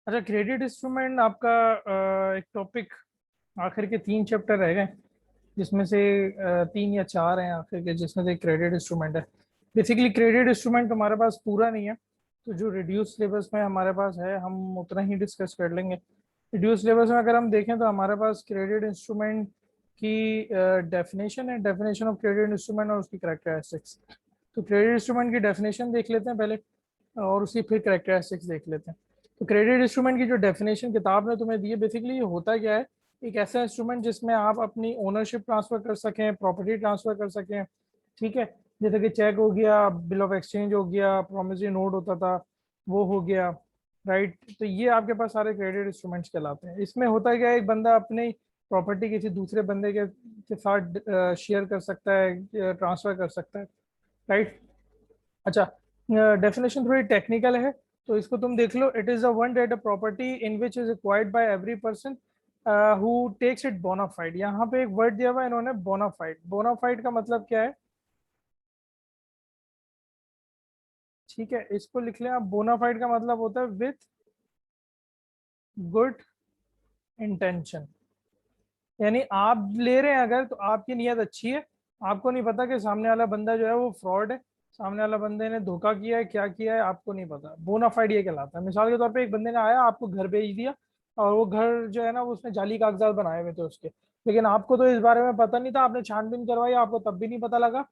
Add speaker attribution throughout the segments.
Speaker 1: अच्छा, credit instrument आपका एक टॉपिक। आखिर के 3 चैप्टर रह गए, जिसमें से 3 या 4 हैं आखिर के, जिसमें से क्रेडिट इंस्ट्रूमेंट है। बेसिकली क्रेडिट इंस्ट्रूमेंट हमारे पास पूरा नहीं है, तो जो रिड्यूस सिलेबस में हमारे पास है हम उतना ही डिस्कस कर लेंगे। रिड्यूस सिलेबस में अगर हम देखें तो हमारे पास क्रेडिट इंस्ट्रूमेंट की डेफिनेशन है, डेफिनेशन ऑफ क्रेडिट इंस्ट्रूमेंट और उसकी करेक्टरिस्टिक्स। तो क्रेडिट इंस्ट्रूमेंट की डेफिनेशन देख लेते हैं पहले, और उसकी फिर करेक्टरिस्टिक्स देख लेते हैं। तो क्रेडिट इंस्ट्रूमेंट की जो डेफिनेशन किताब ने तुम्हें दी है, बेसिकली ये होता क्या है। एक ऐसा इंस्ट्रूमेंट जिसमें आप अपनी ओनरशिप ट्रांसफर कर सकें, प्रॉपर्टी ट्रांसफर कर सकें। ठीक है, जैसे कि चेक हो गया, बिल ऑफ एक्सचेंज हो गया, प्रॉमिसरी नोट होता था, वो हो गया। राइट, तो ये आपके पास सारे क्रेडिट इंस्ट्रूमेंट्स कहलाते हैं। इसमें होता क्या है, एक बंदा अपनी प्रॉपर्टी किसी दूसरे बंदे के साथ शेयर कर सकता है, ट्रांसफर कर सकता है। राइट। अच्छा, डेफिनेशन थोड़ी टेक्निकल है, तो इसको तुम देख लो। It is a one date a property in which is acquired by every person who takes it bona fide. यहाँ पे एक वर्ड दिया हुआ है इन्होंने, बोनाफाइड। बोनाफाइड का मतलब क्या है? ठीक है, इसको लिख लें आप। बोनाफाइड का मतलब होता है विथ गुड इंटेंशन। यानी आप ले रहे हैं अगर, तो आपकी नीयत अच्छी है। आपको नहीं पता कि सामने वाला बंदा जो है वो फ्रॉड है, सामने वाला बंदे ने धोखा किया है, क्या किया है आपको नहीं पता। बोनाफाइड ये कहलाता है। मिसाल के तौर पे एक बंदे ने आया, आपको घर भेज दिया, और वो घर जो है ना, वो उसने जाली कागजात बनाए हुए थे उसके, लेकिन आपको तो इस बारे में पता नहीं था, आपने छानबीन करवाई, आपको तब भी नहीं पता लगा।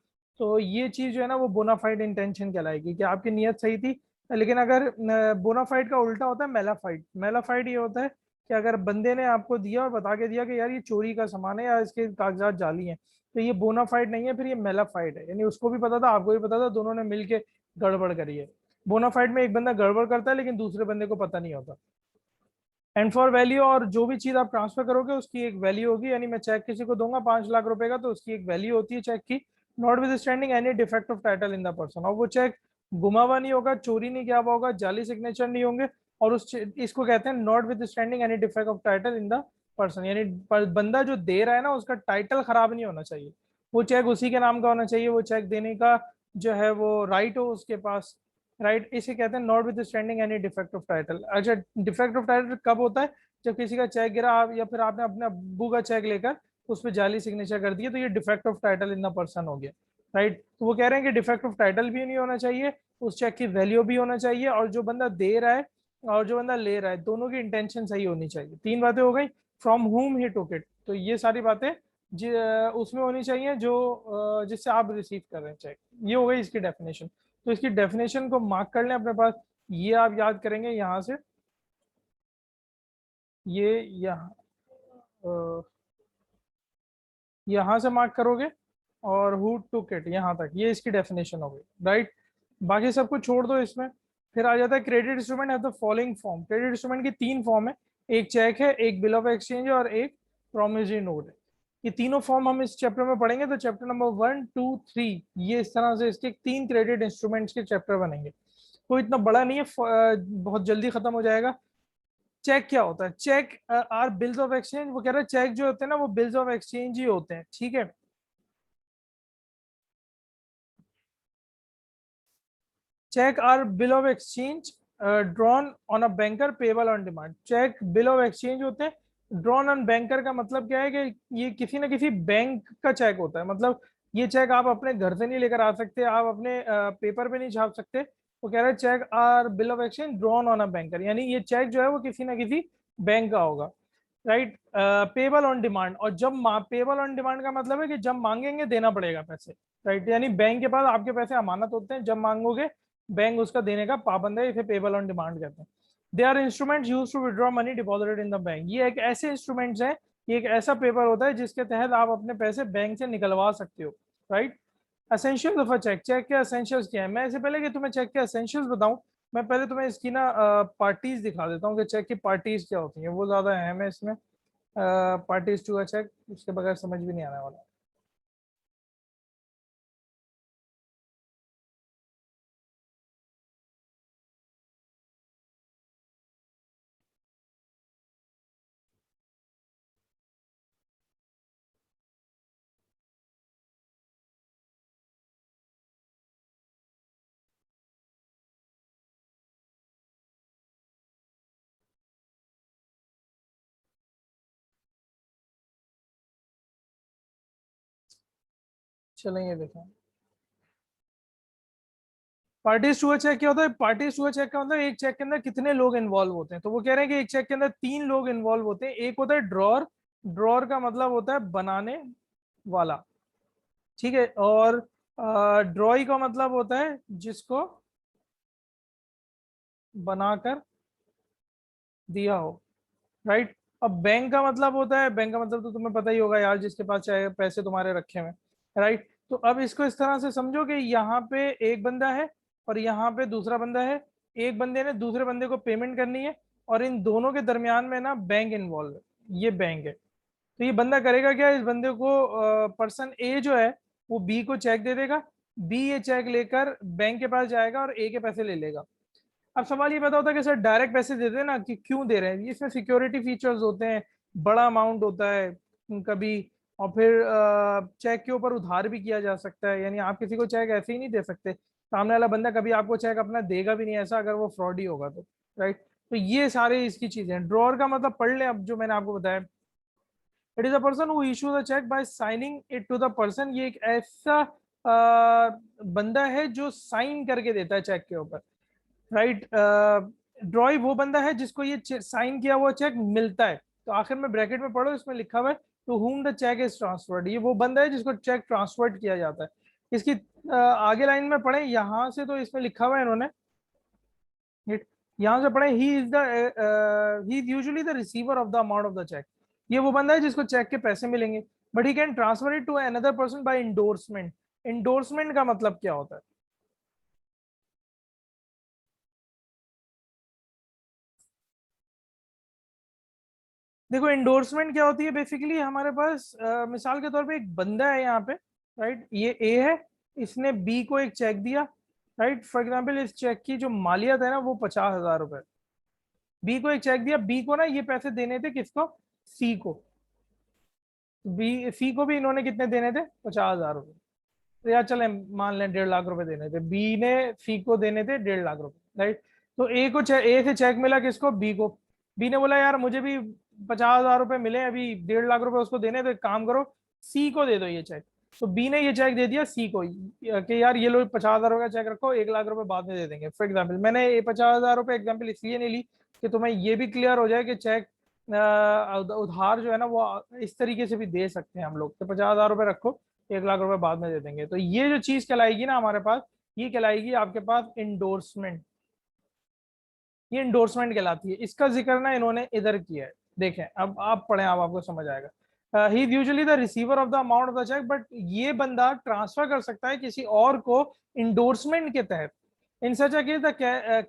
Speaker 1: तो ये चीज जो है ना, वो बोनाफाइड इंटेंशन कहलाएगी कि आपकी नीयत सही थी। लेकिन अगर बोनाफाइड का उल्टा होता है मेलाफाइड। मेलाफाइड ये होता है कि अगर बंदे ने आपको दिया और बता के दिया कि यार ये चोरी का सामान है या इसके कागजात जाली हैं, तो ये बोनाफाइड नहीं है, फिर ये मेलाफाइड है। यानी उसको भी पता था, आपको भी पता था, दोनों ने मिलके गड़बड़ करी है। बोनाफाइड में एक बंदा गड़बड़ करता है लेकिन दूसरे बंदे को पता नहीं होता। एंड फॉर वैल्यू, और जो भी चीज आप ट्रांसफर करोगे उसकी एक वैल्यू होगी। यानी मैं चेक किसी को दूंगा 5 लाख रुपए का, तो उसकी एक वैल्यू होती है चेक की। Not with standing any defect of title in the person. और वो चेक गुमा हुआ नहीं होगा, चोरी नहीं किया हुआ होगा, जाली सिग्नेचर नहीं होंगे। और इसको कहते हैं not with standing any defect of title in the person. यानी बंदा जो दे रहा है ना, उसका टाइटल खराब नहीं होना चाहिए। वो चेक उसी के नाम का होना चाहिए, वो चेक देने का जो है वो राइट हो उसके पास। राइट, इसे कहते हैं not with standing any defect of title. अच्छा, डिफेक्ट ऑफ टाइटल कब होता है? जब किसी का चेक गिरा, आप या फिर आपने अपने अब्बू का चेक लेकर उस पर जाली सिग्नेचर कर दिया, तो ये defect of title in the person हो गया। राइट, तो वो कह रहे हैं कि डिफेक्ट ऑफ टाइटल भी नहीं होना चाहिए, उस चेक की वैल्यू भी होना चाहिए, और जो बंदा दे रहा है और जो बंदा ले रहा है, दोनों की इंटेंशन सही होनी चाहिए। 3 बातें हो गई। फ्रॉम हुम ही टुक इट, तो ये सारी बातें उसमें होनी चाहिए जो जिससे आप रिसीव कर रहे हैं चेक। ये हो गई इसकी डेफिनेशन। तो इसकी डेफिनेशन को मार्क कर लें अपने पास। ये आप याद करेंगे यहाँ से, ये यहाँ यहाँ से मार्क करोगे, और हु टुक इट यहाँ तक, ये इसकी डेफिनेशन हो गई। राइट, बाकी सब कुछ छोड़ दो इसमें। फिर आ जाता है क्रेडिट इंस्ट्रूमेंट है the following form. Credit instrument की 3 फॉर्म है। एक चेक है, एक बिल ऑफ एक्सचेंज है, और एक प्रोमिसरी नोट है। ये तीनों फॉर्म हम इस चैप्टर में पढ़ेंगे। तो चैप्टर नंबर 1, 2, 3, ये इस तरह से इसके 3 क्रेडिट इंस्ट्रूमेंट्स के चैप्टर बनेंगे। कोई इतना बड़ा नहीं है, बहुत जल्दी खत्म हो जाएगा। चेक क्या होता है? Cheque are bills of exchange. वो कह रहे हैं चेक जो होते हैं ना, वो बिल्स ऑफ एक्सचेंज ही होते हैं। ठीक है, cheque are bill of exchange drawn on a banker payable on demand. Cheque bill of exchange होते हैं। ड्रॉन ऑन बैंकर का मतलब क्या है कि ये किसी ना किसी बैंक का चेक होता है। मतलब ये चेक आप अपने घर से नहीं लेकर आ सकते, आप अपने पेपर पे नहीं छाप सकते। वो कह रहे हैं cheque are bill of exchange drawn on a banker, यानी ये चेक जो है वो किसी ना किसी बैंक का होगा। Right, payable on demand. और जब पेबल ऑन डिमांड का मतलब है कि जब मांगेंगे देना पड़ेगा पैसे। राइट, यानी बैंक के पास आपके पैसे अमानत होते हैं, जब मांगोगे बैंक उसका देने का पाबंद है। इसे पेबल ऑन डिमांड कहते हैं। They are instrument use to withdraw money deposited in the bank. ये एक ऐसे इंस्ट्रूमेंट्स हैं, ये एक ऐसा पेपर होता है जिसके तहत आप अपने पैसे बैंक से निकलवा सकते हो। Right, essential of a cheque. Cheque के एसेंशियल्स क्या है? मैं इससे पहले कि तुम्हें चेक के एसेंशियल्स बताऊं, मैं पहले तुम्हें इसकी ना पार्टीज दिखा देता हूँ कि चेक की पार्टीज क्या होती हैं। वो ज्यादा अहम है इसमें। पार्टीज टू अ चेक, उसके बगैर समझ भी नहीं आने वाला। चलें ये देखें, पार्टीज टू अ चेक क्या होता है? पार्टीज टू अ चेक का मतलब एक चेक के अंदर कितने लोग इन्वॉल्व होते हैं। तो वो कह रहे हैं कि एक चेक के अंदर 3 लोग इन्वॉल्व होते हैं। एक होता है ड्रॉर, ड्रॉर का मतलब होता है बनाने वाला, ठीक है। और ड्रॉई का मतलब होता है जिसको बनाकर दिया हो, राइट। अब बैंक का मतलब होता है, बैंक का मतलब तो तुम्हें पता ही होगा यार, जिसके पास चाहे पैसे तुम्हारे रखे हुए, राइट। तो अब इसको इस तरह से समझो कि यहाँ पे एक बंदा है और यहाँ पे दूसरा बंदा है। एक बंदे ने दूसरे बंदे को पेमेंट करनी है और इन दोनों के दरमियान में ना बैंक इन्वॉल्व है, ये बैंक है। तो ये बंदा करेगा क्या? इस बंदे को, पर्सन ए जो है वो बी को चेक दे देगा, बी ये चेक लेकर बैंक के पास जाएगा और ए के पैसे ले लेगा। अब सवाल ये पैदा होता है कि सर डायरेक्ट पैसे देते हैं ना, कि क्यों दे रहे हैं? इसमें सिक्योरिटी फीचर्स होते हैं, बड़ा अमाउंट होता है कभी, और फिर चेक के ऊपर उधार भी किया जा सकता है, यानी आप किसी को चेक ऐसे ही नहीं दे सकते। सामने वाला बंदा कभी आपको चेक अपना देगा भी नहीं ऐसा, अगर वो फ्रॉडी होगा तो, राइट। तो ये सारे इसकी चीजें हैं। ड्रॉर का मतलब पढ़ लें अब, जो मैंने आपको बताया, it is a person who issues a cheque by signing it to the person. ये एक ऐसा बंदा है जो साइन करके देता है चेक के ऊपर, राइट। ड्रॉई वो बंदा है जिसको ये साइन किया हुआ चेक मिलता है। तो आखिर में ब्रैकेट में पढ़ो, इसमें लिखा हुआ है to whom the check is transferred. ये वो बंदा है जिसको चेक ट्रांसफर्ड किया जाता है। इसकी आगे लाइन में पढ़े यहां से, तो इसमें लिखा हुआ है इन्होंने, यहां से पढ़े, he is usually the receiver of the amount of the cheque. ये वो बंदा है जिसको चेक के पैसे मिलेंगे, but he can transfer it to another person by endorsement. Endorsement का मतलब क्या होता है? देखो इंडोर्समेंट क्या होती है, बेसिकली हमारे पास मिसाल के तौर पे एक बंदा है यहाँ पे, राइट, ये ए है, इसने बी को एक चेक दिया, राइट। फॉर एग्जांपल इस चेक की जो मालियत है ना वो 50,000 रुपए। बी को एक चेक दिया, बी को ना ये पैसे देने थे किसको? सी को। बी सी को भी इन्होंने कितने देने थे? 50,000 रुपए। तो यार चले मान लें 1.5 लाख रुपए देने थे, बी ने सी को देने थे 1.5 लाख रुपए, राइट। तो ए से चेक मिला किसको? बी को। बी ने बोला यार मुझे भी 50,000 रुपए मिले, अभी 1.5 लाख रुपए उसको देने, तो एक काम करो सी को दे दो ये चेक। तो बी ने ये चेक दे दिया सी को कि यार ये लो 50,000 रुपए का चेक रखो, 1 लाख रुपए बाद में दे देंगे। फॉर एग्जाम्पल मैंने ये 50,000 रुपए एग्जाम्पल इसलिए नहीं ली कि तुम्हें ये भी क्लियर हो जाए कि चेक उधार जो है ना वो इस तरीके से भी दे सकते हैं हम लोग। तो 50,000 रुपए रखो, 1 लाख रुपए बाद में दे देंगे। तो ये जो चीज कहलाएगी ना हमारे पास, ये कहलाएगी आपके पास इंडोर्समेंट। ये इंडोर्समेंट कहलाती है। इसका जिक्र ना इन्होंने इधर किया है। देखें अब आप पढ़ें, अब आपको समझ आएगा। He is usually the receiver of the amount of the cheque, but ये बंदा ट्रांसफर कर सकता है किसी और को इंडोर्समेंट के तहत। In such a case the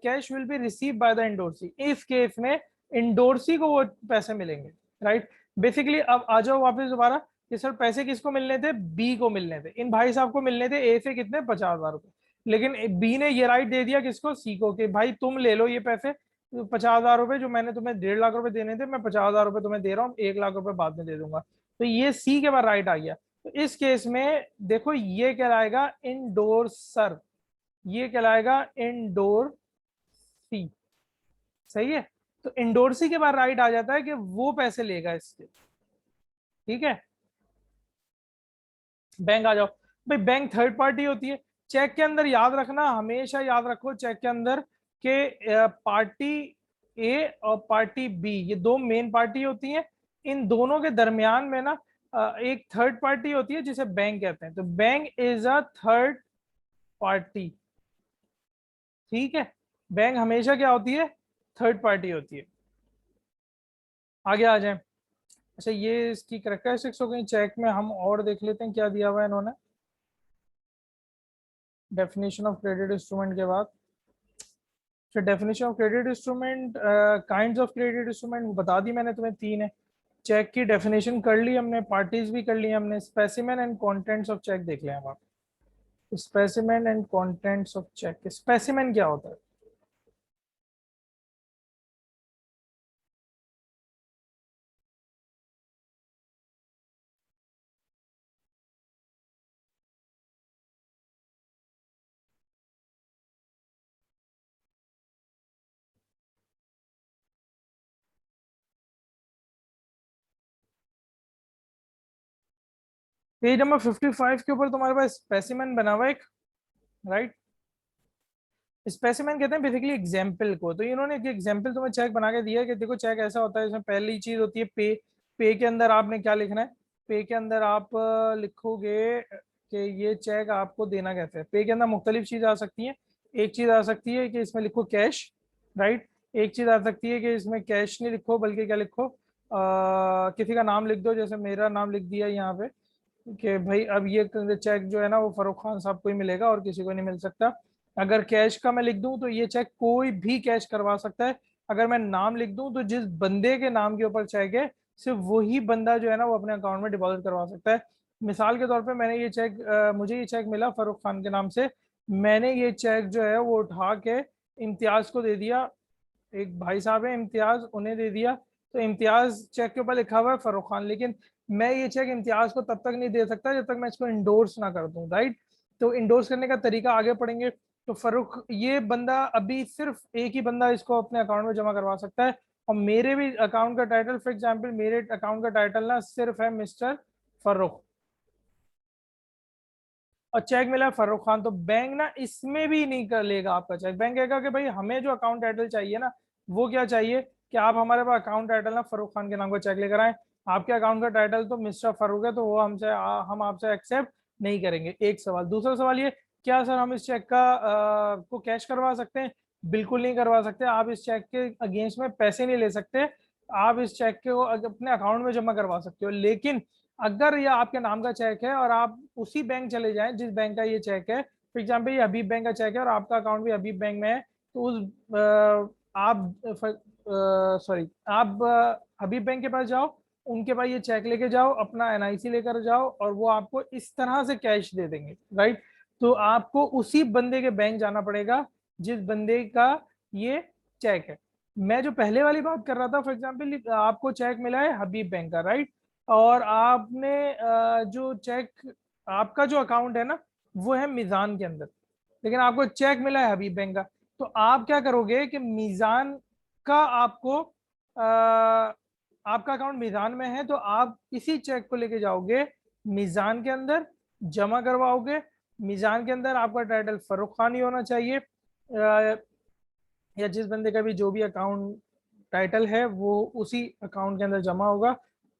Speaker 1: cash will be receive by the endorsee. इस केस में इंडोर्सी को वो पैसे मिलेंगे, राइट। बेसिकली अब आ जाओ वापस दोबारा कि सर पैसे किसको मिलने थे? बी को मिलने थे। इन भाई साहब को मिलने थे ए से कितने? 50,000 रुपए। लेकिन बी ने ये राइट दे दिया किसको? सी को, कि भाई तुम ले लो ये पैसे, 50,000 रुपए जो मैंने तुम्हें 1.5 लाख रुपए देने थे, मैं 50,000 रुपए तुम्हें दे रहा हूँ, 1 लाख रुपए बाद में दे दूंगा। तो ये सी के बाद राइट आ गया। तो इस केस में देखो ये कहलाएगा इंडोर्सर, ये कहलाएगा इंडोर सी, सही है। तो इंडोर्सी के बाद राइट आ जाता है कि वो पैसे लेगा इसके, ठीक है। बैंक आ जाओ। भाई बैंक थर्ड पार्टी होती है चेक के अंदर, याद रखना, हमेशा याद रखो चेक के अंदर के पार्टी ए और पार्टी बी ये दो मेन पार्टी होती हैं। इन दोनों के दरमियान में ना एक थर्ड पार्टी होती है जिसे बैंक कहते हैं। तो bank is a third party, ठीक है। बैंक हमेशा क्या होती है? थर्ड पार्टी होती है। आगे आ जाए। अच्छा ये इसकी करेक्टरिस्टिक्स हो गई। चेक में हम और देख लेते हैं क्या दिया हुआ है इन्होंने डेफिनेशन ऑफ क्रेडिट इंस्ट्रूमेंट के बाद। फिर definition of credit instrument, kinds of credit instrument वो बता दी मैंने तुम्हें, 3 है। चेक की डेफिनेशन कर ली हमने, पार्टीज भी कर ली हमने। Specimen and contents of cheque देख लें हम आप। Specimen and contents of cheque. Specimen क्या होता है? पेज नंबर 55 के ऊपर तुम्हारे पास स्पेसिमेन बना हुआ है एक, राइट। स्पेसिमेन कहते हैं बेसिकली एग्जाम्पल को। तो इन्होंने एक एग्जाम्पल तुम्हें चेक बना के दिया है कि देखो चेक ऐसा होता है। इसमें पहली चीज होती है पे। पे के अंदर आपने क्या लिखना है? पे के अंदर आप लिखोगे कि ये चेक आपको देना कैसे है। पे के अंदर मुख्तलिफ चीज आ सकती है। एक चीज आ सकती है कि इसमें लिखो कैश, राइट। एक चीज आ सकती है कि इसमें कैश नहीं लिखो बल्कि क्या लिखो, किसी का नाम लिख दो, जैसे मेरा नाम लिख दिया यहाँ पे कि भाई अब ये चेक जो है ना वो फरूख खान साहब को ही मिलेगा और किसी को नहीं मिल सकता। अगर कैश का मैं लिख दूं तो ये चेक कोई भी कैश करवा सकता है। अगर मैं नाम लिख दूं तो जिस बंदे के नाम के ऊपर चेक है सिर्फ वही बंदा जो है ना वो अपने अकाउंट में डिपॉजिट करवा सकता है। मिसाल के तौर पे मैंने ये चेक मुझे ये चेक मिला फरूख खान के नाम से। मैंने ये चेक जो है वो उठा के इम्तियाज को दे दिया। एक भाई साहब है इम्तियाज, उन्हें दे दिया। तो इम्तियाज चेक के ऊपर लिखा हुआ है फरूख खान, लेकिन मैं ये चेक इम्तियाज को तब तक नहीं दे सकता जब तक मैं इसको इंडोर्स ना कर दूं, राइट। तो इंडोर्स करने का तरीका आगे पढ़ेंगे। तो फरूख ये बंदा अभी सिर्फ एक ही बंदा इसको अपने अकाउंट में जमा करवा सकता है। और मेरे भी अकाउंट का टाइटल, फॉर एग्जाम्पल मेरे अकाउंट का टाइटल ना सिर्फ है मिस्टर फरूख, और चेक मिला है फरूख खान। तो बैंक ना इसमें भी नहीं कर लेगा आपका चेक। बैंक कहेगा कि भाई हमें जो अकाउंट टाइटल चाहिए ना वो क्या चाहिए कि आप हमारे पास अकाउंट टाइटल ना फरूख खान के नाम का चेक लेकर आए। आपके अकाउंट का टाइटल तो मिस्टर फरूख है, तो वो हम आपसे एक्सेप्ट नहीं करेंगे। एक सवाल। दूसरा सवाल ये, क्या सर हम इस चेक का को कैश करवा सकते हैं? बिल्कुल नहीं करवा सकते। आप इस चेक के अगेंस्ट में पैसे नहीं ले सकते। आप इस चेक को अपने अकाउंट में जमा करवा सकते हो, लेकिन अगर ये आपके नाम का चेक है और आप उसी बैंक चले जाएं जिस बैंक का ये चेक है, फॉर एग्जाम्पल ये हबीब बैंक का चेक है और आपका अकाउंट भी हबीब बैंक में है, तो उस आप सॉरी आप हबीब बैंक के पास जाओ, उनके पास ये चेक लेके जाओ, अपना एनआईसी लेकर जाओ और वो आपको इस तरह से कैश दे देंगे, राइट। तो आपको उसी बंदे के बैंक जाना पड़ेगा जिस बंदे का ये चेक है। मैं जो पहले वाली बात कर रहा था, फॉर एग्जाम्पल आपको चेक मिला है हबीब बैंक का, राइट। और आपने जो चेक, आपका जो अकाउंट है ना वो है मीजान के अंदर, लेकिन आपको चेक मिला है हबीब बैंक का। तो आप क्या करोगे कि मीजान का आपको आपका अकाउंट मीजान में है तो आप इसी चेक को लेके जाओगे मीजान के अंदर, जमा करवाओगे। मीजान के अंदर आपका टाइटल फरूख खान ही होना चाहिए, या जिस बंदे का भी जो भी अकाउंट टाइटल है वो उसी अकाउंट के अंदर जमा होगा।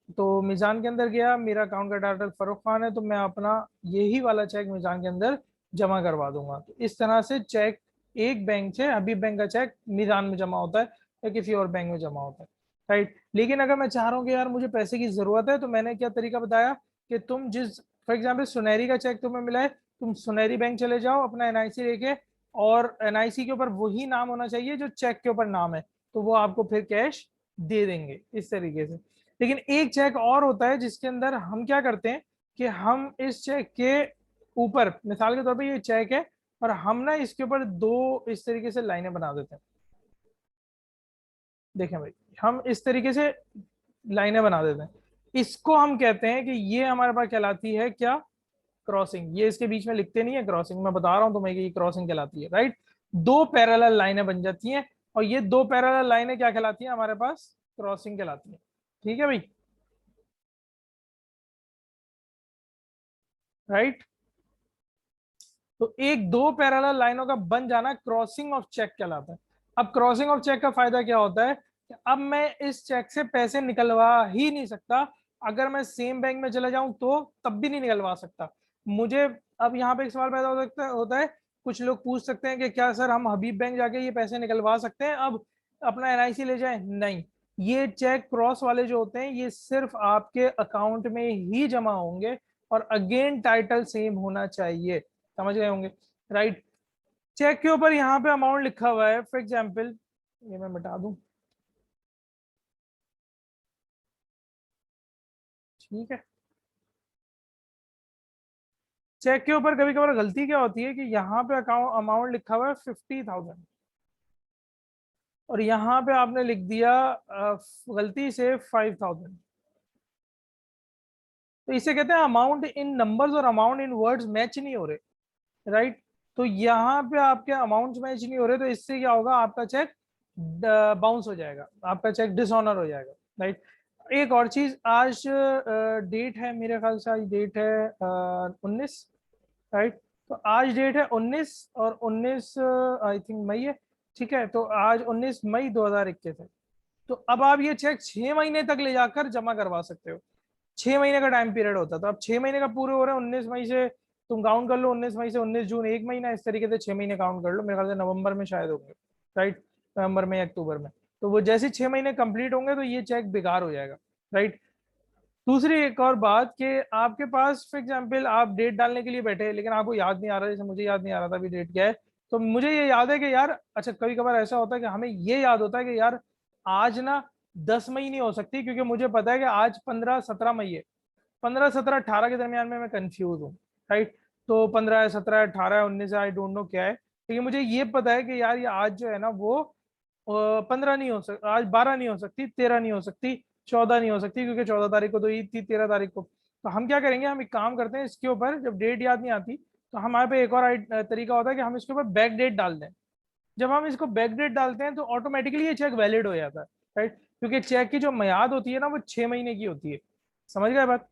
Speaker 1: तो मीजान के अंदर गया, मेरा अकाउंट का टाइटल फरूख खान है, तो मैं अपना यही वाला चेक मीजान के अंदर जमा करवा दूंगा। तो इस तरह से चेक एक बैंक से हबीब बैंक का चेक मीजान में जमा होता है या किसी और बैंक में जमा होता है, राइट। लेकिन अगर मैं चाह रहा हूँ कि यार मुझे पैसे की जरूरत है, तो मैंने क्या तरीका बताया कि तुम जिस, फॉर एग्जाम्पल सुनहरी का चेक तुम्हें मिला है, तुम सुनहरी बैंक चले जाओ अपना एनआईसी लेके, और एनआईसी के ऊपर वही नाम होना चाहिए जो चेक के ऊपर नाम है, तो वो आपको फिर कैश दे देंगे इस तरीके से। लेकिन एक चेक और होता है जिसके अंदर हम क्या करते हैं कि हम इस चेक के ऊपर, मिसाल के तौर पे ये चेक है और हम ना इसके ऊपर दो इस तरीके से लाइनें बना देते हैं। देखें भाई, हम इस तरीके से लाइनें बना देते हैं, इसको हम कहते हैं कि ये हमारे पास कहलाती है क्या? क्रॉसिंग। ये इसके बीच में लिखते नहीं है क्रॉसिंग, मैं बता रहा हूं तुम्हें कि ये क्रॉसिंग कहलाती है, राइट। दो पैरेलल लाइनें बन जाती हैं और ये दो पैरेलल लाइनें क्या कहलाती हैं हमारे पास? क्रॉसिंग कहलाती है। ठीक है भाई, राइट। तो एक दो पैरेलल लाइनों का बन जाना क्रॉसिंग ऑफ चेक कहलाता है। अब क्रॉसिंग ऑफ चेक का फायदा क्या होता है कि अब मैं इस चेक से पैसे निकलवा ही नहीं सकता। अगर मैं सेम बैंक में चले जाऊं तो तब भी नहीं निकलवा सकता मुझे। अब यहाँ पे एक सवाल पैदा हो सकता होता है, कुछ लोग पूछ सकते हैं कि क्या सर हम हबीब बैंक जाके ये पैसे निकलवा सकते हैं अब, अपना एनआईसी ले जाएं? नहीं, ये चेक क्रॉस वाले जो होते हैं ये सिर्फ आपके अकाउंट में ही जमा होंगे और अगेन टाइटल सेम होना चाहिए। समझ गए होंगे, राइट। चेक के ऊपर यहाँ पे अमाउंट लिखा हुआ है, फॉर एग्जाम्पल ये मैं मिटा दूं, ठीक है। चेक के ऊपर कभी कभार गलती क्या होती है कि यहाँ पे अकाउंट अमाउंट लिखा हुआ है 50,000 और यहाँ पे आपने लिख दिया गलती से 5,000। तो इसे कहते हैं अमाउंट इन नंबर्स और अमाउंट इन वर्ड्स मैच नहीं हो रहे, राइट। तो यहाँ पे आपके अमाउंट मैच नहीं हो रहे, तो इससे क्या होगा, आपका चेक बाउंस हो जाएगा, आपका चेक डिसऑनर हो जाएगा, राइट। एक और चीज, आज डेट है मेरे ख्याल से, आज डेट है 19, राइट। तो आज डेट है 19, और 19 आई थिंक मई है। ठीक है, तो आज 19 मई 2021 है। तो अब आप ये चेक 6 महीने तक ले जाकर जमा करवा सकते हो। 6 महीने का टाइम पीरियड होता है, तो अब 6 महीने का पूरे हो रहे हैं 19 मई से। तुम काउंट कर लो, 19 मई से 19 जून, एक महीना, इस तरीके से 6 महीने काउंट कर लो। मेरे ख्याल से नवंबर में शायद होंगे, राइट। नवंबर में या अक्टूबर में। तो वो जैसे 6 महीने कंप्लीट होंगे तो ये चेक बेकार हो जाएगा, राइट। दूसरी एक और बात कि आपके पास फॉर एग्जाम्पल आप डेट डालने के लिए बैठे हैं, लेकिन आपको याद नहीं आ रहा, जैसे मुझे याद नहीं आ रहा था अभी डेट क्या है। तो मुझे ये याद है कि यार, अच्छा कभी कभार ऐसा होता है कि हमें ये याद होता है कि यार आज ना 10 मई नहीं हो सकती, क्योंकि मुझे पता है कि आज 15-17 मई है। 15-17-18 के दरमियान में मैं कंफ्यूज हूँ, राइट। तो 15 है, 17 है, 18 है, 19 है, आई डोंट नो क्या है, लेकिन मुझे ये पता है कि यार ये आज जो है ना वो 15 नहीं हो सकती, आज 12 नहीं हो सकती, 13 नहीं हो सकती, 14 नहीं हो सकती, क्योंकि 14 तारीख को तो ईद थी, 13 तारीख को। तो हम क्या करेंगे, हम एक काम करते हैं इसके ऊपर, जब डेट याद नहीं आती तो हमारे पे एक और तरीका होता है कि हम इसके ऊपर बैक डेट डाल दें। जब हम इसको बैक डेट डालते हैं तो ऑटोमेटिकली ये चेक वैलिड हो जाता है, राइट। क्योंकि चेक की जो मियाद होती है ना वो 6 महीने की होती है। समझ गए बात।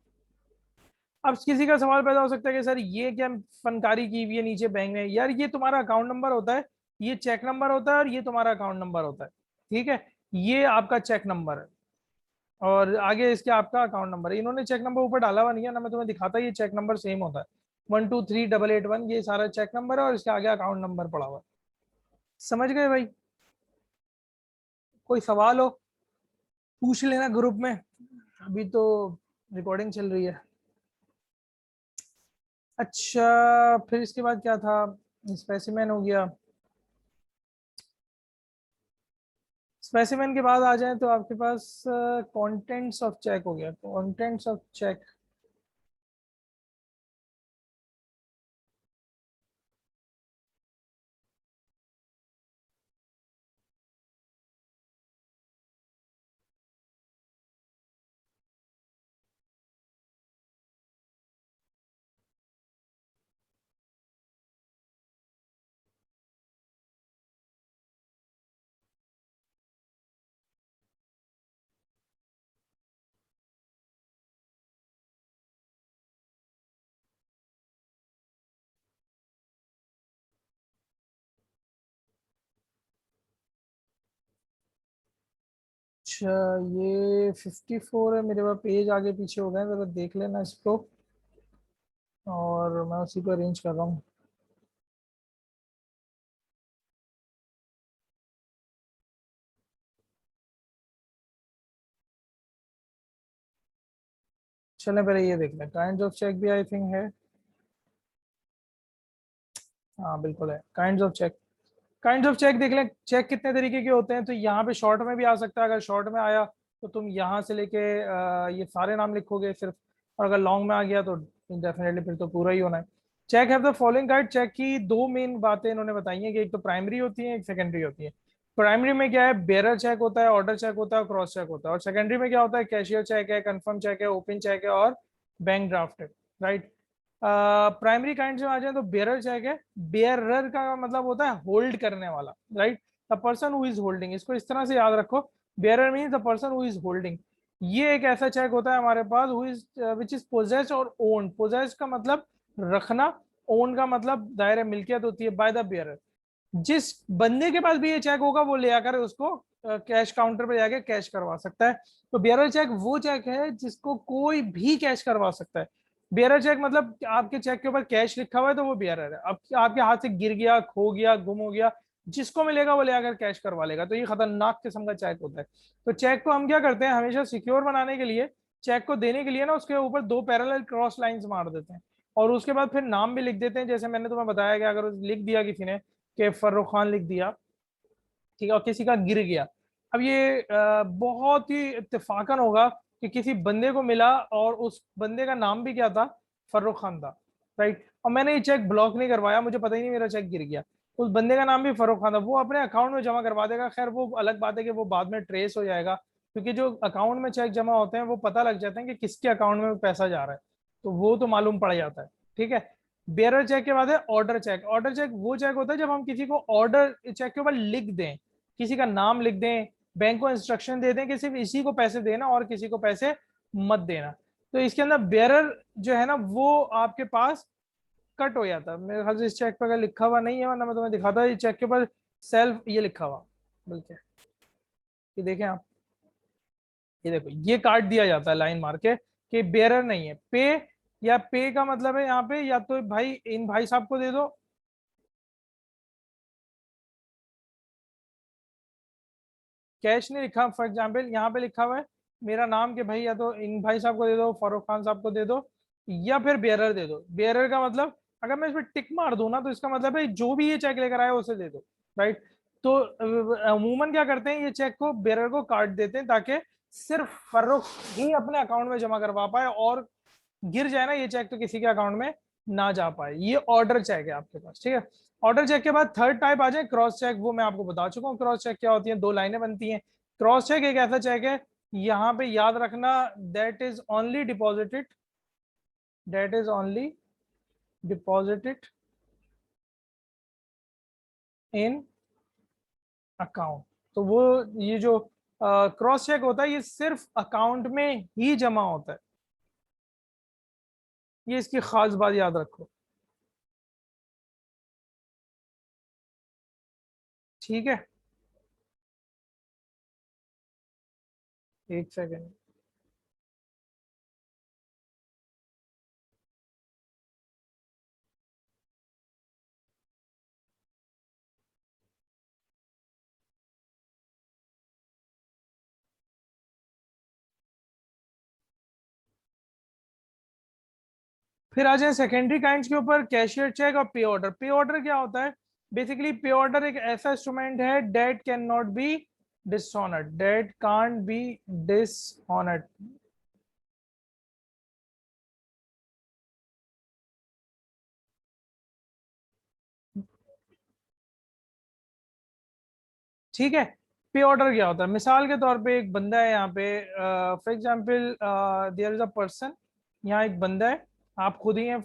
Speaker 1: अब किसी का सवाल पैदा हो सकता है कि सर ये क्या फनकारी की हुई है नीचे बैंक में, यार ये तुम्हारा अकाउंट नंबर होता है, ये चेक नंबर होता है, और ये तुम्हारा अकाउंट नंबर होता है। ठीक है, ये आपका चेक नंबर है, और आगे इसके आपका अकाउंट नंबर है। इन्होंने चेक नंबर ऊपर डाला हुआ नहीं है ना, मैं तुम्हें दिखाता, ये चेक नंबर सेम होता है, 123881, ये सारा चेक नंबर है, और इसके आगे अकाउंट नंबर पड़ा हुआ है। समझ गए भाई। कोई सवाल हो पूछ लेना ग्रुप में, अभी तो रिकॉर्डिंग चल रही है। अच्छा, फिर इसके बाद क्या था, स्पेसिमेन हो गया। स्पेसिमेन के बाद आ जाए तो आपके पास कंटेंट्स ऑफ चेक हो गया, कंटेंट्स ऑफ चेक। अच्छा, ये 54 है मेरे पास, पेज आगे पीछे हो गए, जरा देख लेना इसको, और मैं उसी को अरेंज कर रहा हूँ। चलें पहले ये देख लें, काइंड ऑफ चेक भी आई थिंक है। हाँ बिल्कुल है, kind of cheque. Kind of cheque देख लें, चेक कितने तरीके के होते हैं। तो यहाँ पे शॉर्ट में भी आ सकता है, अगर शॉर्ट में आया तो तुम यहाँ से लेके ये सारे नाम लिखोगे सिर्फ, और अगर लॉन्ग में आ गया तो डेफिनेटली फिर तो पूरा ही होना है। चेक है द फॉलोइंग गाइड, चेक की दो मेन बातें इन्होंने बताई हैं, कि एक तो प्राइमरी होती है, एक सेकेंडरी होती है। प्राइमरी में क्या है, बेरर चेक होता है, ऑर्डर चेक होता है, क्रॉस चेक होता है। और सेकेंडरी में क्या होता है, कैशियर चेक है, कंफर्म चेक है, ओपन चेक है, और बैंक ड्राफ्ट है, राइट। प्राइमरी काइंड में आ जाए तो बेरर चेक है, बेयरर का मतलब होता है होल्ड करने वाला, right. The person who is holding, इसको इस तरह से याद रखो, bearer means the person who is holding. ये एक ऐसा चेक होता है हमारे पास, who is which is possessed और ओन्ड। पोजेस्ड का मतलब रखना, ओन का मतलब दायरे मिल्कियत होती है, बाय द बेयरर। जिस बंदे के पास भी ये चेक होगा वो ले आकर उसको कैश काउंटर पे जाके कैश करवा सकता है। तो बेयरर चेक वो चेक है जिसको कोई भी कैश करवा सकता है। बेयरर चेक मतलब आपके चेक के ऊपर कैश लिखा हुआ है तो वो बेयरर है। अब आपके हाथ से गिर गया, खो गया, गुम हो गया, जिसको मिलेगा वो ले आकर कैश करवा लेगा। तो ये खतरनाक किस्म का चेक होता है। तो चेक को हम क्या करते हैं, हमेशा सिक्योर बनाने के लिए, चेक को देने के लिए ना उसके ऊपर दो पैरेलल क्रॉस लाइंस मार देते हैं, और उसके बाद फिर नाम भी लिख देते हैं। जैसे मैंने तुम्हें बताया कि अगर लिख दिया किसी ने कि फर्रुख खान लिख दिया, ठीक है, और किसी का गिर गया। अब ये बहुत ही इत्तेफाकन होगा कि किसी बंदे को मिला और उस बंदे का नाम भी क्या था, फर्रुख खान था, राइट। और मैंने ये चेक ब्लॉक नहीं करवाया, मुझे पता ही नहीं मेरा चेक गिर गया, उस बंदे का नाम भी फर्रुख खान था, वो अपने अकाउंट में जमा करवा देगा। खैर वो अलग बात है कि वो बाद में ट्रेस हो जाएगा, क्योंकि जो अकाउंट में चेक जमा होते हैं वो पता लग जाते हैं कि किसके अकाउंट में पैसा जा रहा है, तो वो तो मालूम पड़ जाता है। ठीक है, बेयरर चेक के बाद है ऑर्डर चेक। ऑर्डर चेक वो चेक होता है जब हम किसी को ऑर्डर चेक के ऊपर लिख दें, किसी का नाम लिख दें, बैंक को इंस्ट्रक्शन दे दें कि सिर्फ इसी को पैसे देना और किसी को पैसे मत देना। तो इसके अंदर बेरर जो है ना वो आपके पास कट हो जाता है। मेरे ख्याल से इस चेक पर अगर लिखा हुआ नहीं है, वरना मैं तुम्हें दिखाता, ये चेक के ऊपर सेल्फ ये लिखा हुआ, बल्कि ये देखें आप, ये देखो ये काट दिया जाता है लाइन मार के कि बेरर नहीं है। पे या पे का मतलब है यहाँ पे या तो भाई इन भाई साहब को दे दो, कैश नहीं लिखा, फॉर एग्जाम्पल यहाँ पे लिखा हुआ है मेरा नाम के भाई या तो इन भाई साहब को दे दो, फारूक खान साहब को दे दो, या फिर बेरर दे दो। बेरर का मतलब अगर मैं इस पर टिक मार दूं ना तो इसका मतलब है जो भी ये चेक लेकर आया उसे दे दो, राइट। तो अमूमन क्या करते हैं, ये चेक को बेरर को काट देते हैं ताकि सिर्फ फारूक ही अपने अकाउंट में जमा करवा पाए, और गिर जाए ना ये चेक तो किसी के अकाउंट में ना जा पाए। ये ऑर्डर चेक है आपके पास, ठीक है। ऑर्डर चेक के बाद थर्ड टाइप आ जाए क्रॉस चेक, वो मैं आपको बता चुका हूँ क्रॉस चेक क्या होती है, दो लाइनें बनती हैं। क्रॉस चेक एक ऐसा चेक है, यहाँ पे याद रखना, that is only deposited, that is only deposited in account. तो वो ये जो क्रॉस चेक होता है ये सिर्फ अकाउंट में ही जमा होता है, ये इसकी खास बात याद रखो, ठीक है। एक सेकेंड, फिर आ जाए सेकेंडरी काइंड्स के ऊपर, कैशियर चेक और पे ऑर्डर। पे ऑर्डर क्या होता है, बेसिकली पे ऑर्डर एक ऐसा इंस्ट्रूमेंट है that can not be dishonoured, that can't be dishonoured. ठीक है। पे ऑर्डर क्या होता है, मिसाल के तौर पे एक बंदा है यहाँ पे, for example there is a person, यहाँ एक बंदा है, आप खुद ही हैं,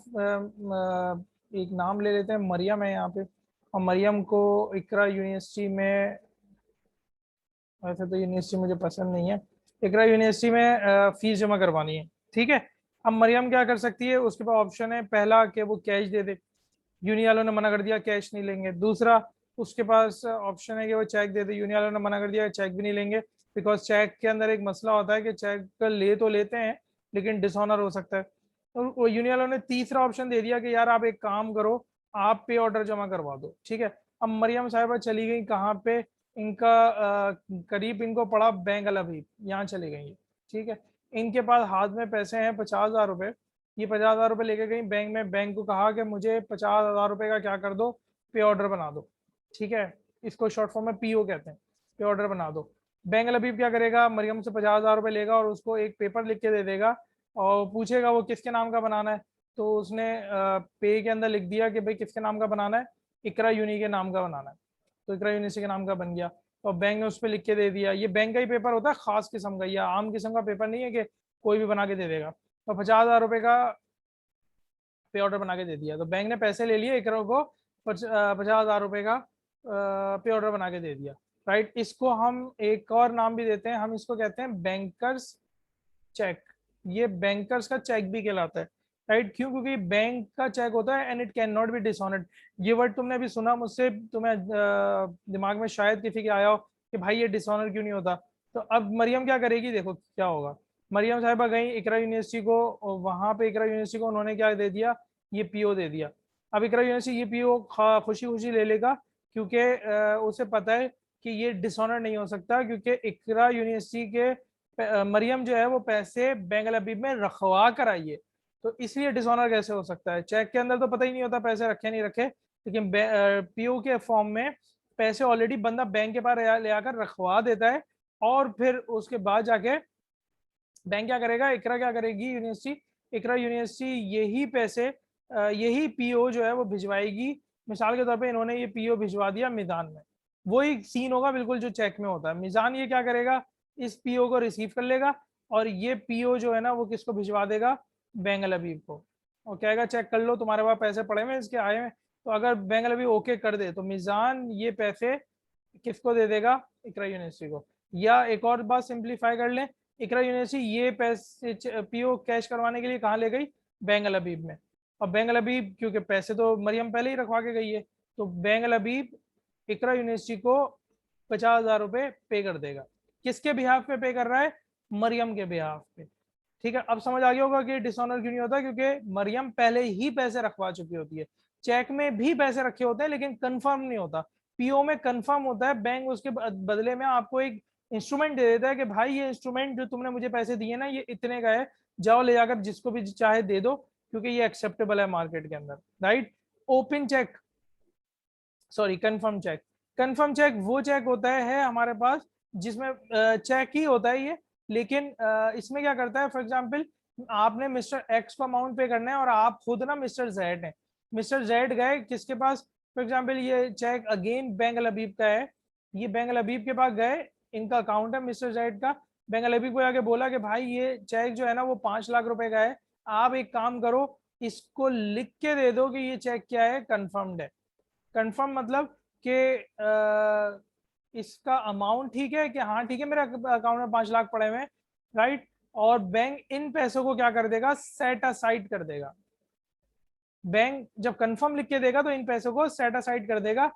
Speaker 1: एक नाम ले लेते हैं, मरियम है यहाँ पे, और मरियम को इकरा यूनिवर्सिटी में, वैसे तो यूनिवर्सिटी मुझे पसंद नहीं है, इकरा यूनिवर्सिटी में फीस जमा करवानी है, ठीक है। अब मरियम क्या कर सकती है, उसके पास ऑप्शन है, पहला कि वो कैश दे दे, यूनि वालों ने मना कर दिया कैश नहीं लेंगे। दूसरा उसके पास ऑप्शन है कि वो चेक दे दे, यूनि वालों ने मना कर दिया चेक भी नहीं लेंगे, बिकॉज चेक के अंदर एक मसला होता है कि चेक ले तो लेते हैं लेकिन डिसऑनर हो सकता है। तो वो यूनि वालों ने तीसरा ऑप्शन दे दिया कि यार आप एक काम करो, आप पे ऑर्डर जमा करवा दो, ठीक है। अब मरियम साहिबा चली गई कहाँ पे, इनका करीब इनको पड़ा बैंक अलवी, यहाँ चली गई, ठीक है। इनके पास हाथ में पैसे हैं 50,000 रुपये, ये 50,000 रुपये लेके गई बैंक में, बैंक को कहा कि मुझे 50,000 रुपये का क्या कर दो, पे ऑर्डर बना दो, ठीक है। इसको शॉर्ट फॉर्म में पीओ कहते हैं, पे ऑर्डर बना दो। बैंक लबीब क्या करेगा, मरियम से 50,000 रुपये लेगा और उसको एक पेपर लिख के दे देगा और पूछेगा वो किसके नाम का बनाना है। तो उसने पे के अंदर लिख दिया कि भाई किसके नाम का बनाना है, इकरा यूनि के नाम का बनाना है, तो इकरा यूनिवर्सिटी के नाम का बन गया। और बैंक ने उस पर लिख के दे दिया, ये बैंक का ही पेपर होता है, खास किस्म का, या आम किस्म का पेपर नहीं है कि कोई भी बना के दे देगा। तो 50,000 रुपये का पे ऑर्डर बना के दे दिया, तो बैंक ने पैसे ले लिए, इकरा को 50,000 रुपये का पे ऑर्डर बना के दे दिया, राइट। इसको हम एक और नाम भी देते हैं, हम इसको कहते हैं बैंकर्स चेक, ये बैंकर्स का चेक भी कहलाता है, राइट। क्यों, क्योंकि बैंक का चेक होता है and it can not be dishonoured. ये वर्ड तुमने अभी सुना मुझसे, तुम्हें दिमाग में शायद किसी के आया हो कि भाई ये डिसऑनर क्यों नहीं होता। तो अब मरियम क्या करेगी, देखो क्या होगा। मरियम साहिबा गई इकरा यूनिवर्सिटी को, वहां पे इकरा यूनिवर्सिटी को उन्होंने क्या दे दिया, ये पीओ दे दिया। अब इकरा यूनिवर्सिटी ये पीओ खुशी खुशी ले लेगा, क्योंकि उसे पता है कि ये डिसऑनर नहीं हो सकता, क्योंकि इकरा यूनिवर्सिटी के मरियम जो है वो पैसे बैंक लबीब में रखवा कर आई है, तो इसलिए डिसऑनर कैसे हो सकता है। चेक के अंदर तो पता ही नहीं होता पैसे रखे नहीं रखे, लेकिन पीओ के फॉर्म में पैसे ऑलरेडी बंदा बैंक के पास ले आकर रखवा देता है, और फिर उसके बाद जाके बैंक क्या करेगा, इकरा क्या करेगी यूनिवर्सिटी, इकरा यूनिवर्सिटी यही पैसे यही पीओ जो है वो भिजवाएगी। मिसाल के तौर पे इन्होंने ये पीओ भिजवा दिया मीजान में, वही सीन होगा बिल्कुल जो चेक में होता है। मीजान ये क्या करेगा, इस पीओ को रिसीव कर लेगा और ये पीओ जो है ना वो किसको भिजवा देगा, बैंक लबीब को, और कहेगा चेक कर लो तुम्हारे पास पैसे पड़े हुए इसके आए हुए। तो अगर बैंक लबीब ओके कर दे तो मीजान ये पैसे किसको दे देगा, इकरा यूनिवर्सिटी को। या एक और बात सिंप्लीफाई कर लें, इकरा यूनिवर्सिटी ये पैसे पीओ कैश करवाने के लिए कहाँ ले गई, बैंक अल हबीब में। और बैंक अल हबीब क्योंकि पैसे तो मरियम पहले ही रखवा के गई है, तो बैंक अल हबीब इकरा यूनिवर्सिटी को 50,000 रुपए पे कर देगा। किसके बिहाफ पे पे कर रहा है, मरियम के बिहाफ पे। ठीक है, अब समझ आ गया होगा कि डिसऑनर क्यों नहीं होता, क्योंकि मरियम पहले ही पैसे रखवा चुकी होती है। चेक में भी पैसे रखे होते हैं लेकिन कंफर्म नहीं होता, पीओ में कंफर्म होता है। बैंक उसके बदले में आपको एक इंस्ट्रूमेंट दे देता है कि भाई ये इंस्ट्रूमेंट जो तुमने मुझे पैसे दिए ना ये इतने का है, जाओ ले जाकर जिसको भी चाहे दे दो, क्योंकि ये एक्सेप्टेबल है मार्केट के अंदर, right. Open cheque, sorry confirm cheque, confirm cheque वो चेक होता है हमारे पास जिसमें चेक ही होता है ये, लेकिन इसमें क्या करता है, फॉर एग्जांपल आपने मिस्टर एक्स को अमाउंट पे करना है और आप खुद ना मिस्टर जेड है, मिस्टर जेड गए किसके पास, फॉर एग्जांपल ये चेक अगेन बैंक अल हबीब का है, ये बैंक अल हबीब के पास गए, इनका अकाउंट है मिस्टर जेड का, बैंक अल हबीब को जाके बोला कि भाई ये चेक जो है ना वो 5 लाख रुपए का है, आप एक काम करो इसको लिख के दे दो कि ये चेक क्या है, कंफर्म्ड है। कंफर्म मतलब कि इसका अमाउंट ठीक है कि हाँ ठीक है मेरे अकाउंट में 5 लाख पड़े हुए हैं, राइट। और बैंक इन पैसों को क्या कर देगा, सेट असाइड कर देगा। बैंक जब कंफर्म लिख के देगा तो इन पैसों को सेट असाइड कर देगा,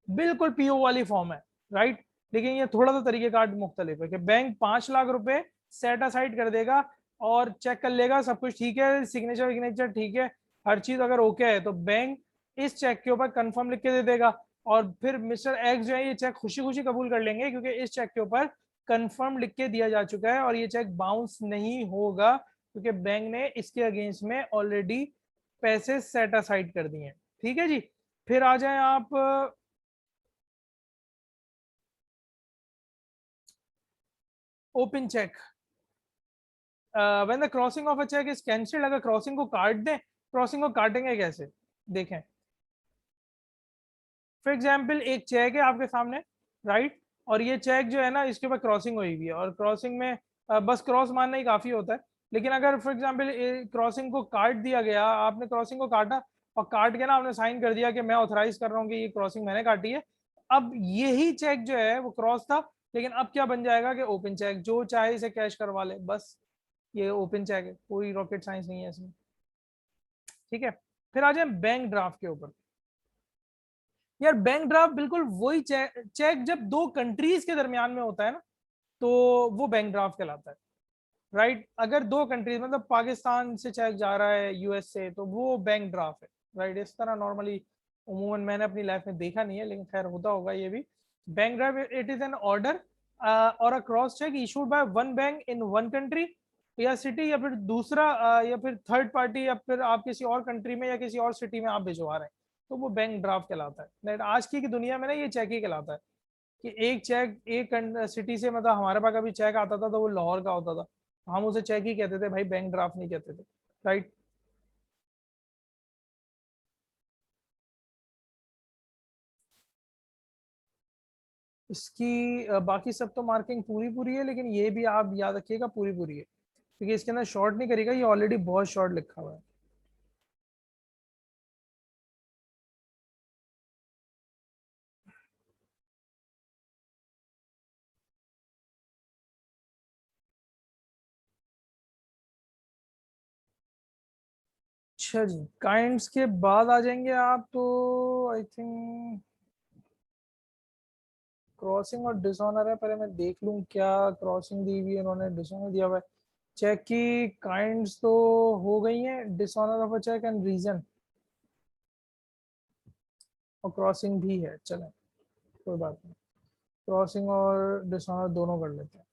Speaker 1: बिल्कुल पीओ वाली फॉर्म है, राइट। लेकिन ये थोड़ा सा तरीकेकार मुख्तलिफ है कि बैंक 5 लाख रुपए सेट असाइड कर देगा और चेक कर लेगा सब कुछ ठीक है, सिग्नेचर विग्नेचर ठीक है, हर चीज अगर ओके है तो बैंक इस चेक के ऊपर कंफर्म लिख के दे देगा, और फिर मिस्टर एक्स जो है ये चेक खुशी खुशी कबूल कर लेंगे क्योंकि इस चेक के ऊपर कंफर्म लिख के दिया जा चुका है और ये चेक बाउंस नहीं होगा क्योंकि बैंक ने इसके अगेंस्ट में ऑलरेडी पैसे सेट असाइड कर दिए हैं। ठीक है जी, फिर आ जाए आप open cheque. When the crossing of a cheque is cancelled, अगर क्रॉसिंग को काट दें, क्रॉसिंग को काटेंगे कैसे, देखें। फॉर एग्जाम्पल एक चेक है आपके सामने, राइट, और ये चेक जो है ना इसके ऊपर क्रॉसिंग हुई हुई है और क्रॉसिंग में बस क्रॉस मानना ही काफी होता है, लेकिन अगर फॉर एग्जाम्पल क्रॉसिंग को काट दिया गया, आपने क्रॉसिंग को काटा और काट के ना आपने साइन कर दिया कि मैं ऑथराइज कर रहा हूँ कि ये क्रॉसिंग मैंने काटी है, अब यही चेक जो है वो क्रॉस था, लेकिन अब क्या बन जाएगा कि ओपन चेक, जो चाहे इसे कैश करवा ले, बस ये ओपन चेक है, कोई रॉकेट साइंस नहीं है इसमें। ठीक है, फिर आ जाए बैंक ड्राफ्ट के ऊपर। यार बैंक ड्राफ्ट बिल्कुल वही चेक, चेक जब दो कंट्रीज के दरमियान में होता है ना तो वो बैंक ड्राफ्ट कहलाता है, राइट। अगर दो कंट्रीज मतलब पाकिस्तान से चेक जा रहा है यूएस से तो वो बैंक ड्राफ्ट है, राइट। इस तरह नॉर्मली उमूमन मैंने अपनी लाइफ में देखा नहीं है लेकिन खैर होता होगा ये भी। Bank draft it is an order और a cross cheque issued by one bank in one country या सिटी, या फिर दूसरा या फिर थर्ड पार्टी, या फिर आप किसी और कंट्री में या किसी और सिटी में आप भिजवा रहे हैं, तो वो बैंक ड्राफ्ट कहलाता है। नहीं, आज की दुनिया में ना ये चेक ही कहलाता है कि एक चेक एक सिटी से, मतलब हमारे पास कभी चेक आता था तो वो लाहौर का होता था, हम उसे चेक ही कहते थे भाई, बैंक ड्राफ्ट नहीं कहते थे, राइट। इसकी बाकी सब तो मार्किंग पूरी पूरी है, लेकिन ये भी आप याद रखिएगा पूरी पूरी है क्योंकि इसके अंदर शॉर्ट नहीं करेगा, ये ऑलरेडी बहुत शॉर्ट लिखा हुआ है। अच्छा जी, काइंड्स के बाद आ जाएंगे आप तो आई थिंक क्रॉसिंग और डिसऑनर है, पहले मैं देख लूं क्या क्रॉसिंग दी हुई है उन्होंने, डिसऑनर दिया हुआ है। चेक की काइंड्स तो हो गई हैं, dishonour of a cheque and reason, और क्रॉसिंग भी है, चलें कोई बात नहीं, क्रॉसिंग और डिसऑनर दोनों कर लेते हैं।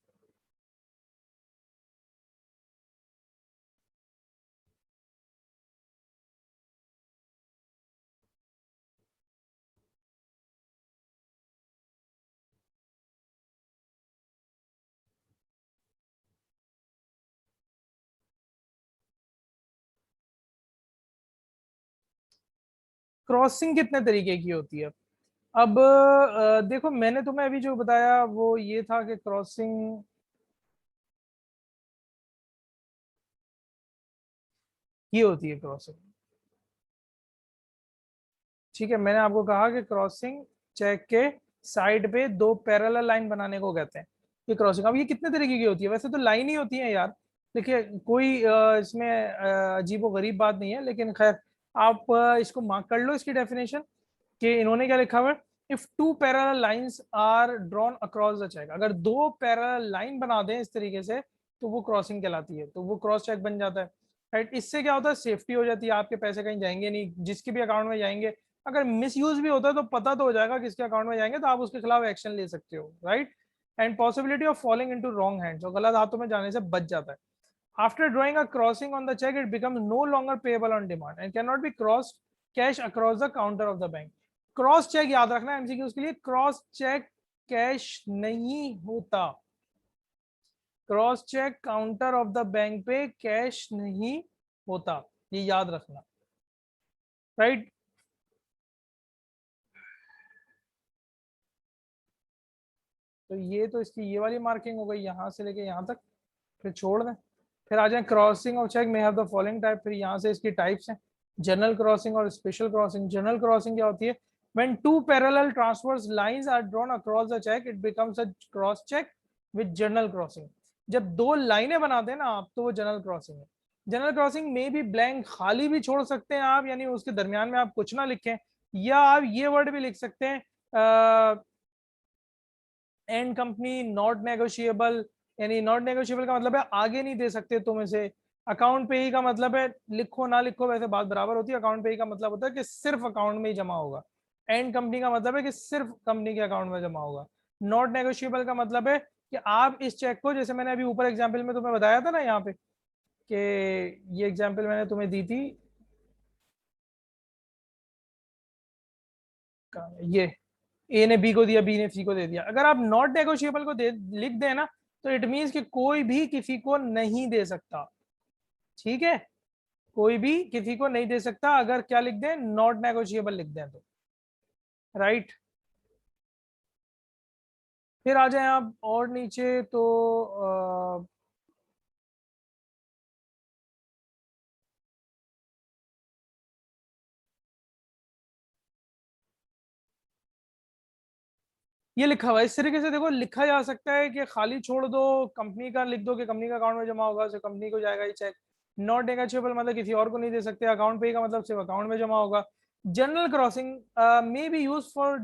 Speaker 1: क्रॉसिंग कितने तरीके की होती है, अब देखो मैंने तुम्हें अभी जो बताया वो ये था कि क्रॉसिंग ये होती है क्रॉसिंग, ठीक है। मैंने आपको कहा कि क्रॉसिंग चेक के साइड पे दो पैरेलल लाइन बनाने को कहते हैं, ये क्रॉसिंग। अब ये कितने तरीके की होती है, वैसे तो लाइन ही होती है यार। देखिए कोई इसमें अजीबो गरीब बात नहीं है, लेकिन खैर आप इसको मार्क कर लो इसकी डेफिनेशन, कि इन्होंने क्या लिखा हुआ है, if two parallel lines are drawn across the cheque, अगर दो पैरेलल लाइन बना दें इस तरीके से तो वो क्रॉसिंग कहलाती है, तो वो क्रॉस चेक बन जाता है। राइट, इससे क्या होता है, सेफ्टी हो जाती है, आपके पैसे कहीं जाएंगे नहीं, जिसके भी अकाउंट में जाएंगे, अगर मिस यूज भी होता है तो पता तो हो जाएगा किसके अकाउंट में जाएंगे, तो आप उसके खिलाफ एक्शन ले सकते हो। Right, and possibility of falling into wrong hands, और गलत हाथों में जाने से बच जाता है। After drawing a crossing on the check, it becomes no longer payable on demand and cannot be crossed cash across the counter of the bank. Cross cheque याद रखना एमसीक्यूज के लिए, क्रॉस चेक कैश नहीं होता, cross cheque counter of the bank पे cash नहीं होता, ये याद रखना। राइट, तो ये तो इसकी ये वाली मार्किंग हो गई यहां से लेके यहां तक, फिर छोड़ दें। फिर आ जाए क्रॉसिंग ऑफ चेक में हैव द फॉलोइंग टाइप, फिर यहाँ से इसकी टाइप्स हैं, जनरल क्रॉसिंग और स्पेशल क्रॉसिंग। जनरल क्रॉसिंग क्या होती है, when two parallel transverse lines are drawn across the cheque it becomes a cross cheque with general crossing. जब दो लाइनें बनाते हैं ना आप, तो वो जनरल क्रॉसिंग है। जनरल क्रॉसिंग में भी ब्लैंक खाली भी छोड़ सकते हैं आप, यानी उसके दरमियान में आप कुछ ना लिखें, या आप ये वर्ड भी लिख सकते हैं एंड कंपनी नॉट नेगोशिएबल, यानी नॉट नेगोशिएबल का मतलब है आगे नहीं दे सकते तुम इसे। अकाउंट पे ही का मतलब है लिखो ना लिखो वैसे बात बराबर होती है, अकाउंट पे ही का मतलब होता है कि सिर्फ अकाउंट में ही जमा होगा। एंड कंपनी का मतलब है कि सिर्फ कंपनी के अकाउंट में जमा होगा। नॉट नेगोशिएबल का मतलब है कि आप इस चेक को, जैसे मैंने अभी ऊपर एग्जाम्पल में तुम्हें बताया था ना यहाँ पे, कि ये एग्जाम्पल मैंने तुम्हें दी थी, ये ए ने बी को दिया, बी ने सी को दे दिया, अगर आप नॉट नेगोशिएबल को दे लिख दें ना, तो इट मीन्स कि कोई भी किसी को नहीं दे सकता। ठीक है, कोई भी किसी को नहीं दे सकता, अगर क्या लिख दें, नॉट नेगोशिएबल लिख दें तो। राइट, फिर आ जाए आप और नीचे तो ये लिखा हुआ है इस तरीके से, देखो लिखा जा सकता है कि खाली छोड़ दो, कंपनी का लिख दो कि कंपनी का अकाउंट में जमा होगा, सिर्फ कंपनी को जाएगा ये चेक। नॉट नेगोशिएबल मतलब किसी और को नहीं दे सकते, अकाउंट पे का मतलब सिर्फ अकाउंट में जमा होगा। General crossing may be use for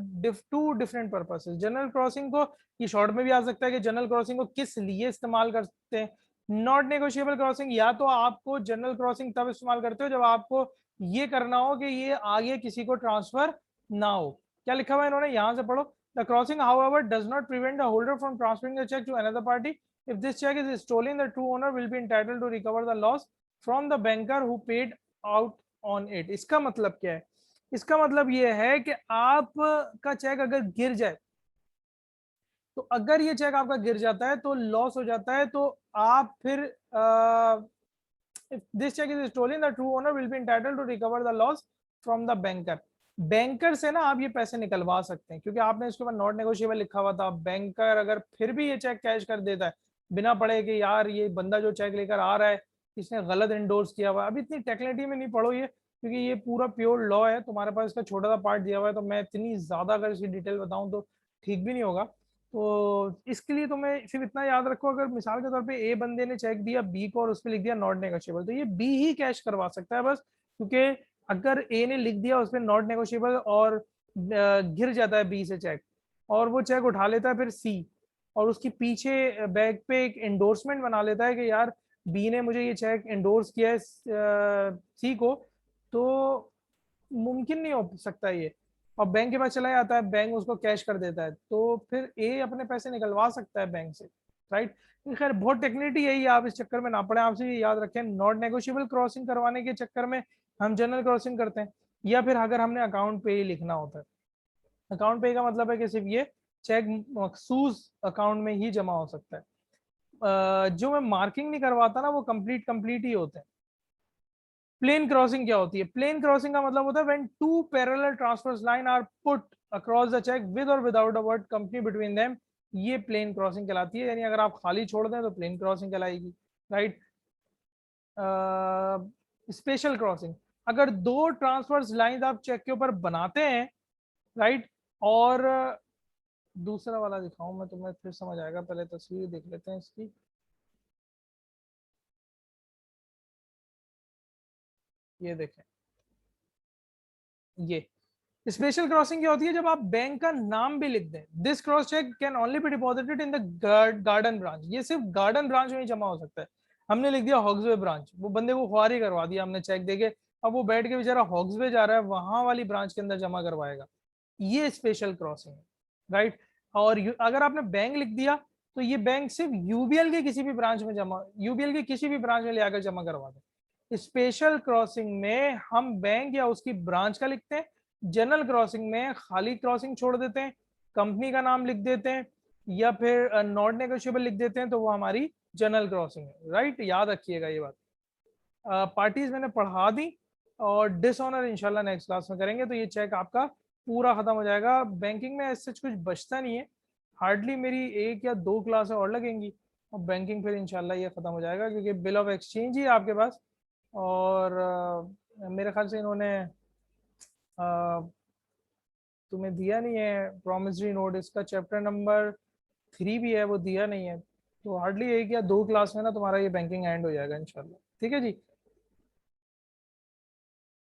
Speaker 1: two different purposes. General crossing को, ये शॉर्ट में भी आ सकता है कि जनरल क्रॉसिंग को किस लिए इस्तेमाल करते हैं। नॉट नेगोशिएबल क्रॉसिंग, या तो आपको जनरल क्रॉसिंग तब इस्तेमाल करते हो जब आपको ये करना हो कि ये आगे किसी को ट्रांसफर ना हो। क्या लिखा हुआ है इन्होंने, यहां से पढ़ो। The crossing, however, does not prevent the holder from transferring the check to another party. If this check is stolen, the true owner will be entitled to recover the loss from the banker who paid out on it. इसका मतलब क्या है, इसका मतलब ये है कि आप का चेक अगर गिर जाए, तो अगर ये चेक आपका गिर जाता है तो लॉस हो जाता है, तो आप फिर if this check is stolen, the true owner will be entitled to recover the loss from the banker. Banker से ना आप ये पैसे निकलवा सकते हैं, क्योंकि आपने इसके ऊपर नॉट नेगोशिएबल लिखा हुआ था। बैंकर अगर फिर भी ये चेक कैश कर देता है बिना पढ़े कि यार ये बंदा जो चेक लेकर आ रहा है इसने गलत एंडोर्स किया हुआ है, अभी इतनी टेक्निकलिटी में नहीं पढ़ो ये, क्योंकि ये पूरा प्योर लॉ है, तुम्हारे पास इसका छोटा सा पार्ट दिया हुआ है, तो मैं इतनी ज्यादा अगर इसकी डिटेल बताऊं तो ठीक भी नहीं होगा। तो इसके लिए तुम्हें सिर्फ इतना याद रखो, अगर मिसाल के तौर पे ए बंदे ने चेक दिया बी को और उस पर लिख दिया नॉट नेगोशिएबल, तो ये बी ही कैश करवा सकता है बस, क्योंकि अगर ए ने लिख दिया उस पर नॉट नेगोशिएबल और गिर जाता है बी से चेक, और वो चेक उठा लेता है फिर सी, और उसके पीछे बैग पे एक एंडोर्समेंट बना लेता है कि यार बी ने मुझे ये चेक एंडोर्स किया है सी को, तो मुमकिन नहीं हो सकता ये, और बैंक के पास चला जाता है, बैंक उसको कैश कर देता है, तो फिर ए अपने पैसे निकलवा सकता है बैंक से। राइट, खैर बहुत टेक्निकलिटी यही है, आप इस चक्कर में ना पड़े, आपसे ये याद रखें नॉट नेगोशिएबल क्रॉसिंग करवाने के चक्कर में हम जनरल क्रॉसिंग करते हैं, या फिर अगर हमने अकाउंट पे ही लिखना होता है। अकाउंट पे का मतलब है कि सिर्फ ये चेक मखसूस अकाउंट में ही जमा हो सकता है। जो मैं मार्किंग नहीं करवाता ना वो कंप्लीट कंप्लीट ही होते हैं। प्लेन क्रॉसिंग क्या होती है, प्लेन क्रॉसिंग का मतलब होता है when two parallel transverse line are put across the cheque with और without a word company between them, ये प्लेन क्रॉसिंग कहलाती है, यानी अगर आप खाली छोड़ दें तो प्लेन क्रॉसिंग कहलाएगी। राइट, स्पेशल क्रॉसिंग, अगर दो ट्रांसफर्स लाइन आप चेक के ऊपर बनाते हैं, राइट, और दूसरा वाला दिखाऊं मैं तुम्हें, फिर समझ आएगा। पहले तस्वीर देख लेते हैं इसकी। ये देखें, ये स्पेशल क्रॉसिंग क्या होती है, जब आप बैंक का नाम भी लिख दें। This cross cheque can only be deposited in the garden branch. ये सिर्फ गार्डन ब्रांच में ही जमा हो सकता है। हमने लिख दिया हॉक्सवे ब्रांच, वो बंदे को ख्वारी करवा दिया हमने चेक देके, अब वो बैठ के बेचारा हॉक्सवे जा रहा है, वहां वाली ब्रांच के अंदर जमा करवाएगा। ये स्पेशल क्रॉसिंग है, राइट। और अगर आपने बैंक लिख दिया तो ये बैंक सिर्फ यूबीएल के किसी भी ब्रांच में जमा, यूबीएल के किसी भी ब्रांच में ले आकर जमा करवा दें। स्पेशल क्रॉसिंग में हम बैंक या उसकी ब्रांच का लिखते हैं, जनरल क्रॉसिंग में खाली क्रॉसिंग छोड़ देते हैं, कंपनी का नाम लिख देते हैं, या फिर नॉट नेगोशिएबल लिख देते हैं, तो वो हमारी जनरल क्रॉसिंग है, राइट। याद रखिएगा ये बात। पार्टीज मैंने पढ़ा दी, और डिसऑनर इंशाल्लाह नेक्स्ट क्लास में करेंगे। तो ये चेक आपका पूरा खत्म हो जाएगा। बैंकिंग में ऐसे कुछ बचता नहीं है, हार्डली मेरी 1 या 2 क्लासें और लगेंगी, और बैंकिंग फिर इंशाल्लाह ये खत्म हो जाएगा, क्योंकि बिल ऑफ एक्सचेंज ही है आपके पास। और मेरे ख्याल से इन्होंने तुम्हें दिया नहीं है प्रॉमिसरी नोट, इसका चैप्टर नंबर 3 भी है, वो दिया नहीं है। तो हार्डली 1 या 2 क्लास में ना तुम्हारा ये बैंकिंग एंड हो जाएगा इंशाल्लाह। ठीक है जी।